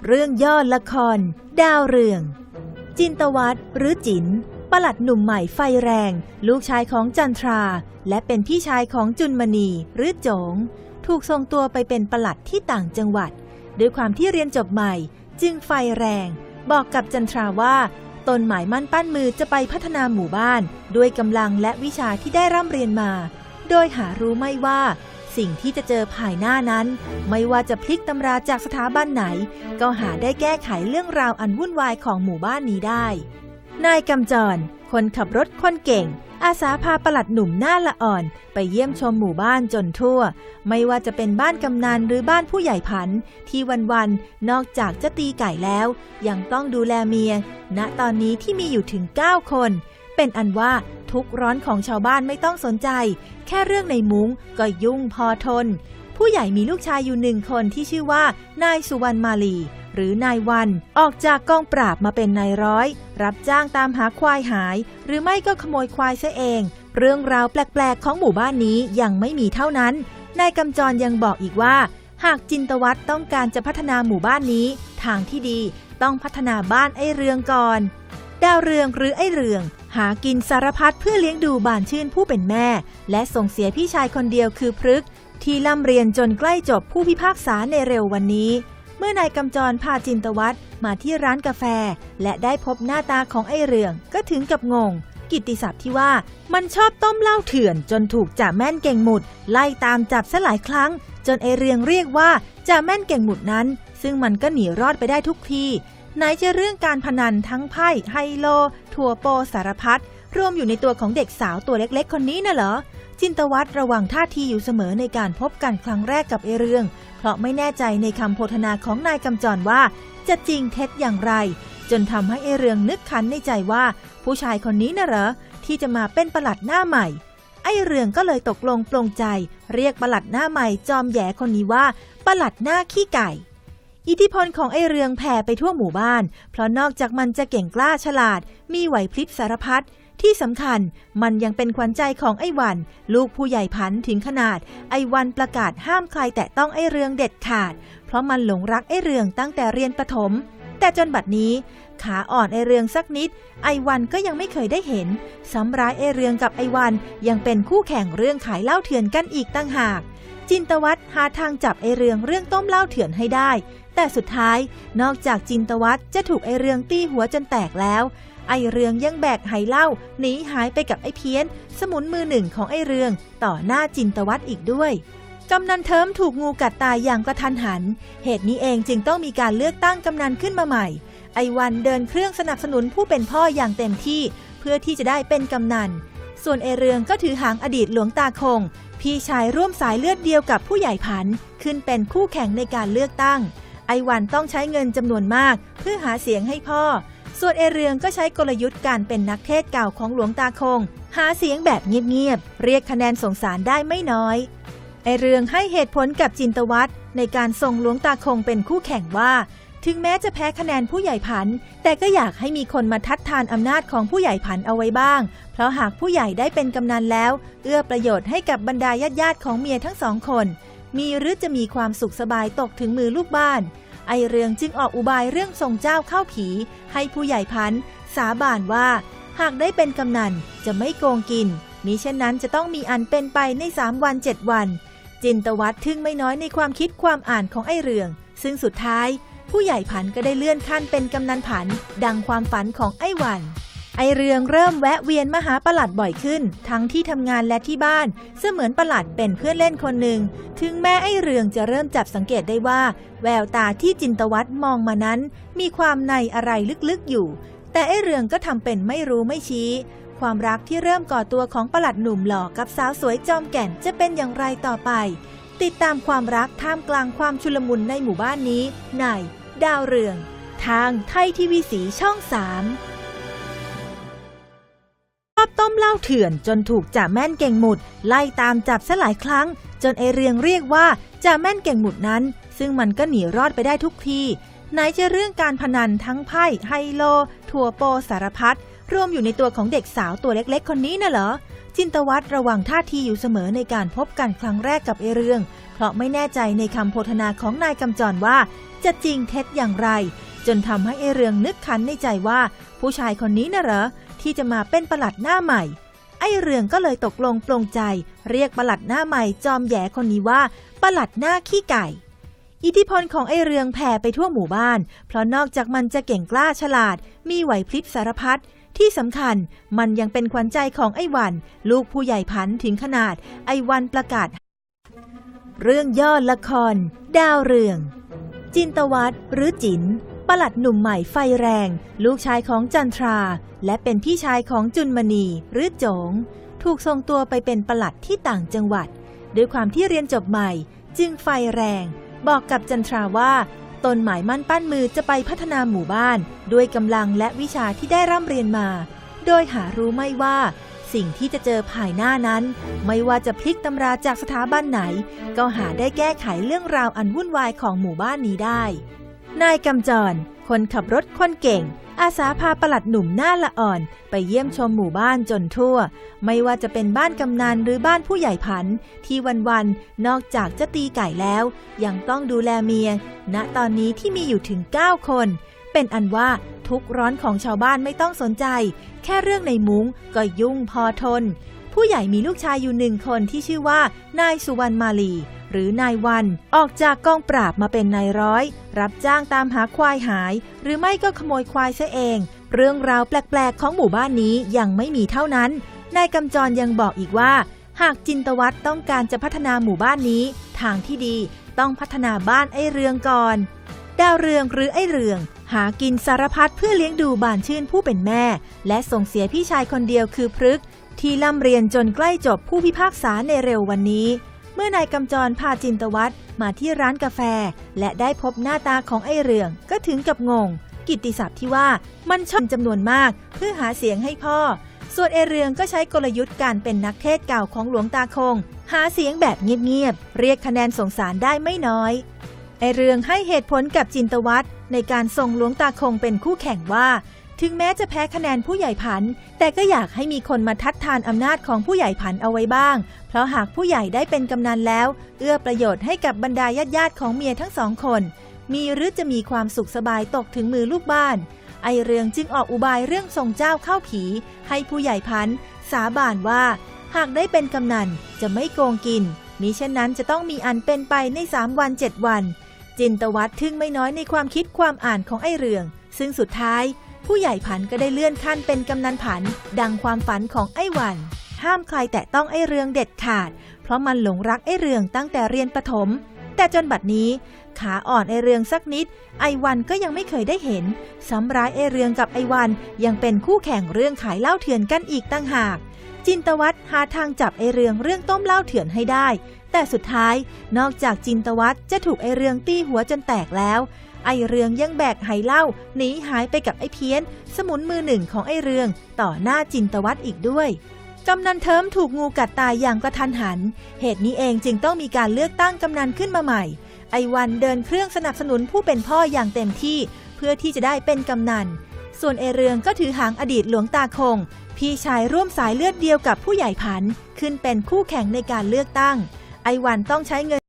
เรื่องย่อละครดาวเรืองจินตวัฒน์หรือจิ๋นปลัดหนุ่มใหม่ไฟแรงลูกชายของจันทราและเป็นพี่ชายของจุลมณีหรือโจงถูกส่งตัวไปเป็นปลัดที่ต่างจังหวัดด้วยความที่เรียนจบใหม่จึงไฟแรงบอกกับจันทราว่าตนหมายมั่นปั้นมือจะไปพัฒนาหมู่บ้านด้วยกำลังและวิชาที่ได้ร่ำเรียนมาโดยหารู้ไม่ว่าสิ่งที่จะเจอภายหน้านั้นไม่ว่าจะพลิกตำราจากสถาบันไหนก็หาได้แก้ไขเรื่องราวอันวุ่นวายของหมู่บ้านนี้ได้นายกำจรคนขับรถคนเก่งอาสาพาปลัดหนุ่มหน้าละอ่อนไปเยี่ยมชมหมู่บ้านจนทั่วไม่ว่าจะเป็นบ้านกำนันหรือบ้านผู้ใหญ่ผันที่วันๆนอกจากจะตีไก่แล้วยังต้องดูแลเมียณตอนนี้ที่มีอยู่ถึง9 คนเป็นอันว่าทุกร้อนของชาวบ้านไม่ต้องสนใจแค่เรื่องในมุ้งก็ยุ่งพอทนผู้ใหญ่มีลูกชายอยู่1 คนที่ชื่อว่านายสุวรรณมาลีหรือนายวันออกจากกองปราบมาเป็นนายร้อยรับจ้างตามหาควายหายหรือไม่ก็ขโมยควายซะเองเรื่องราวแปลกๆของหมู่บ้านนี้ยังไม่มีเท่านั้นนายกำจรยังบอกอีกว่าหากจินตวัฒน์ต้องการจะพัฒนาหมู่บ้านนี้ทางที่ดีต้องพัฒนาบ้านไอ้เรืองก่อนดาวเรืองหรือไอ้เรืองหากินสารพัดเพื่อเลี้ยงดูบานชื่นผู้เป็นแม่และส่งเสียพี่ชายคนเดียวคือพฤกษ์ที่ร่ำเรียนจนใกล้จบผู้พิพากษาในเร็ววันนี้เมื่อนายกำจรพาจินตวัฒน์มาที่ร้านกาแฟและได้พบหน้าตาของไอ้เรืองก็ถึงกับงงกิตติศัพท์ที่ว่ามันชอบต้มเหล้าเถื่อนจนถูกจ่าแม่นเก่งหมุดไล่ตามจับซะหลายครั้งจนไอ้เรืองเรียกว่าจ่าแม่นเก่งหมุดนั้นซึ่งมันก็หนีรอดไปได้ทุกทีไหนจะเรื่องการพนันทั้งไพ่ไฮโลถั่วโปสารพัดรวมอยู่ในตัวของเด็กสาวตัวเล็กๆคนนี้น่ะเหรอจินตวัฒน์ระวังท่าทีอยู่เสมอในการพบกันครั้งแรกกับไอ้เรืองเพราะไม่แน่ใจในคำโพรรณนาของนายกำจรว่าจะจริงเท็จอย่างไรจนทำให้ไอ้เรืองนึกขันในใจว่าผู้ชายคนนี้น่ะเหรอที่จะมาเป็นปลัดหน้าใหม่ไอ้เรืองก็เลยตกลงปลงใจเรียกปลัดหน้าใหม่จอมแหย่คนนี้ว่าปลัดหน้าขี้ไก่อิทธิพลของไอ้เรืองแผ่ไปทั่วหมู่บ้านเพราะนอกจากมันจะเก่งกล้าฉลาดมีไหวพริบสารพัดที่สำคัญมันยังเป็นขวัญใจของไอ้วันลูกผู้ใหญ่ผันถึงขนาดไอ้วันประกาศห้ามใครแตะต้องไอ้เรืองเด็ดขาดเพราะมันหลงรักไอ้เรืองตั้งแต่เรียนประถมแต่จนบัดนี้ขาอ่อนไอ้เรืองสักนิดไอ้วันก็ยังไม่เคยได้เห็นซ้ำร้ายไอ้เรืองกับไอ้วันยังเป็นคู่แข่งเรื่องขายเหล้าเถื่อนกันอีกตั้งหากจินตวัฒน์หาทางจับไอ้เรืองเรื่องต้มเหล้าเถื่อนให้ได้แต่สุดท้ายนอกจากจินตวัฒน์จะถูกไอ้เรืองตีหัวจนแตกแล้วไอ้เรืองยังแบกไหเหล้าหนีหายไปกับไอ้เพี้ยนสมุนมือหนึ่งของไอ้เรืองต่อหน้าจินตวัฒน์อีกด้วยกำนันเทิมถูกงูกัดตายอย่างกระทันหันเหตุนี้เองจึงต้องมีการเลือกตั้งกำนันขึ้นมาใหม่ไอ้วันเดินเครื่องสนับสนุนผู้เป็นพ่ออย่างเต็มที่เพื่อที่จะได้เป็นกำนันส่วนไอ้เรืองก็ถือหางอดีตหลวงตาคงพี่ชายร่วมสายเลือดเดียวกับผู้ใหญ่ผันขึ้นเป็นคู่แข่งในการเลือกตั้งไอ้วันต้องใช้เงินจำนวนมากเพื่อหาเสียงให้พ่อส่วนไอ้เรืองก็ใช้กลยุทธ์การเป็นนักเทศน์เก่าของหลวงตาคงหาเสียงแบบเงียบๆเรียกคะแนนสงสารได้ไม่น้อยไอ้เรืองให้เหตุผลกับจินตวัฒน์ในการส่งหลวงตาคงเป็นคู่แข่งว่าถึงแม้จะแพ้คะแนนผู้ใหญ่ผันแต่ก็อยากให้มีคนมาทัดทานอำนาจของผู้ใหญ่ผันเอาไว้บ้างเพราะหากผู้ใหญ่ได้เป็นกำนันแล้วเอื้อประโยชน์ให้กับบรรดาญาติของเมียทั้ง2 คนมีหรือจะมีความสุขสบายตกถึงมือลูกบ้านไอเรืองจึงออกอุบายเรื่องส่งเจ้าเข้าผีให้ผู้ใหญ่พันสาบานว่าหากได้เป็นกำนันจะไม่โกงกินมิเช่นนั้นจะต้องมีอันเป็นไปใน3 วัน 7 วันจินตวัฒน์ทึ่งไม่น้อยในความคิดความอ่านของไอเรืองซึ่งสุดท้ายผู้ใหญ่ผันก็ได้เลื่อนขั้นเป็นกำนันผันดังความฝันของไอ้วันไอเรืองเริ่มแวะเวียนมาหาปลัดบ่อยขึ้นทั้งที่ทำงานและที่บ้านเสมือนปลัดเป็นเพื่อนเล่นคนหนึ่งถึงแม้ไอเรืองจะเริ่มจับสังเกตได้ว่าแววตาที่จินตวัฒน์มองมานั้นมีความในอะไรลึกๆอยู่แต่ไอเรืองก็ทำเป็นไม่รู้ไม่ชี้ความรักที่เริ่มก่อตัวของปลัดหนุ่มหล่อกับสาวสวยจอมแก่นจะเป็นอย่างไรต่อไปติดตามความรักท่ามกลางความชุลมุนในหมู่บ้านนี้ในดาวเรืองทางไทยทีวีสีช่อง 3ชอบต้มเหล้าเถื่อนจนถูกจ่าแม่นเก่งหมุดไล่ตามจับซะหลายครั้งจนไอเรืองเรียกว่าจ่าแม่นเก่งหมุดนั้นซึ่งมันก็หนีรอดไปได้ทุกทีไหนจะเรื่องการพนันทั้งไพ่ไฮโลถั่วโปสารพัดรวมอยู่ในตัวของเด็กสาวตัวเล็กๆคนนี้น่ะเหรอจินตวัฒน์ระวังท่าทีอยู่เสมอในการพบกันครั้งแรกกับไอเรืองเพราะไม่แน่ใจในคำโพรรณนาของนายกำจรว่า จะจริงเท็จอย่างไรจนทำให้ไอ้เรืองนึกขันในใจว่าผู้ชายคนนี้น่ะเหรอที่จะมาเป็นปลัดหน้าใหม่ไอ้เรืองก็เลยตกลงปลงใจเรียกปลัดหน้าใหม่จอมแย่คนนี้ว่าปลัดหน้าขี้ไก่อิทธิพลของไอ้เรืองแผ่ไปทั่วหมู่บ้านเพราะนอกจากมันจะเก่งกล้าฉลาดมีไหวพริบสารพัดที่สำคัญมันยังเป็นขวัญใจของไอ้วันลูกผู้ใหญ่พันถึงขนาดไอ้วันประกาศเรื่องย่อละครดาวเรืองจินตวัฒน์หรือจิ๋นปลัดหนุ่มใหม่ไฟแรงลูกชายของจันทราและเป็นพี่ชายของจุลมณีหรือโจงถูกส่งตัวไปเป็นปลัดที่ต่างจังหวัดด้วยความที่เรียนจบใหม่จึงไฟแรงบอกกับจันทราว่าตนหมายมั่นปั้นมือจะไปพัฒนาหมู่บ้านด้วยกำลังและวิชาที่ได้ร่ำเรียนมาโดยหารู้ไม่ว่าสิ่งที่จะเจอภายหน้านั้นไม่ว่าจะพลิกตำราจากสถาบันไหนก็หาได้แก้ไขเรื่องราวอันวุ่นวายของหมู่บ้านนี้ได้นายกำจรคนขับรถคนเก่งอาสาพาปลัดหนุ่มหน้าละอ่อนไปเยี่ยมชมหมู่บ้านจนทั่วไม่ว่าจะเป็นบ้านกำนันหรือบ้านผู้ใหญ่พันที่วันๆนอกจากจะตีไก่แล้วยังต้องดูแลเมียณตอนนี้ที่มีอยู่ถึง9คนเป็นอันว่าทุกร้อนของชาวบ้านไม่ต้องสนใจแค่เรื่องในมุ้งก็ยุ่งพอทนผู้ใหญ่มีลูกชายอยู่1คนที่ชื่อว่านายสุวรรณมาลีหรือนายวันออกจากกองปราบมาเป็นนายร้อยรับจ้างตามหาควายหายหรือไม่ก็ขโมยควายซะเองเรื่องราวแปลกๆของหมู่บ้านนี้ยังไม่มีเท่านั้นนายกำจรยังบอกอีกว่าหากจินตวัฒน์ต้องการจะพัฒนาหมู่บ้านนี้ทางที่ดีต้องพัฒนาบ้านไอ้เรืองก่อนดาวเรืองหรือไอ้เรืองหากินสารพัดเพื่อเลี้ยงดูบานชื่นผู้เป็นแม่และส่งเสียพี่ชายคนเดียวคือพฤกษ์ที่ร่ำเรียนจนใกล้จบผู้พิพากษาในเร็ววันนี้เมื่อนายกำจรพาจินตวัฒน์มาที่ร้านกาแฟและได้พบหน้าตาของไอ้เรืองก็ถึงกับงงกิตติศัพท์ที่ว่ามันชอบจำนวนมากเพื่อหาเสียงให้พ่อส่วนไอ้เรืองก็ใช้กลยุทธ์การเป็นนักเทศน์เก่าของหลวงตาคงหาเสียงแบบเงียบๆเรียกคะแนนสงสารได้ไม่น้อยไอ้เรืองให้เหตุผลกับจินตวัฒน์ในการส่งหลวงตาคงเป็นคู่แข่งว่าถึงแม้จะแพ้คะแนนผู้ใหญ่ผันแต่ก็อยากให้มีคนมาทัดทานอำนาจของผู้ใหญ่ผันเอาไว้บ้างเพราะหากผู้ใหญ่ได้เป็นกำนันแล้วเอื้อประโยชน์ให้กับบรรดาญาติของเมียทั้ง2คนมีหรือจะมีความสุขสบายตกถึงมือลูกบ้านไอเรืองจึงออกอุบายเรื่องส่งเจ้าเข้าผีให้ผู้ใหญ่ผันสาบานว่าหากได้เป็นกำนันจะไม่โกงกินมิเช่นนั้นจะต้องมีอันเป็นไปใน3 วัน 7 วันจินตวัฒน์ทึ่งไม่น้อยในความคิดความอ่านของไอเรืองซึ่งสุดท้ายผู้ใหญ่ผันก็ได้เลื่อนขั้นเป็นกำนันผันดังความฝันของไอ้วันห้ามใครแตะต้องไอ้เรืองเด็ดขาดเพราะมันหลงรักไอ้เรืองตั้งแต่เรียนประถมแต่จนบัดนี้ขาอ่อนไอ้เรืองสักนิดไอ้วันก็ยังไม่เคยได้เห็นซ้ำร้ายไอ้เรืองกับไอ้วันยังเป็นคู่แข่งเรื่องขายเหล้าเถื่อนกันอีกตั้งหากจินตวัฒน์หาทางจับไอ้เรืองเรื่องต้มเหล้าเถื่อนให้ได้แต่สุดท้ายนอกจากจินตวัฒน์จะถูกไอ้เรืองตีหัวจนแตกแล้วไอ้เรืองยังแบกไหเหล้าหนีหายไปกับไอ้เพี้ยนสมุนมือหนึ่งของไอ้เรืองต่อหน้าจินตวัฒน์อีกด้วยกำนันเทิมถูกงูกัดตายอย่างกระทันหันเหตุนี้เองจึงต้องมีการเลือกตั้งกำนันขึ้นมาใหม่ไอ้วันเดินเครื่องสนับสนุนผู้เป็นพ่ออย่างเต็มที่เพื่อที่จะได้เป็นกำนันส่วนไอ้เรืองก็ถือหางอดีตหลวงตาคงพี่ชายร่วมสายเลือดเดียวกับผู้ใหญ่ผันขึ้นเป็นคู่แข่งในการเลือกตั้งไอ้วันต้องใช้เงิน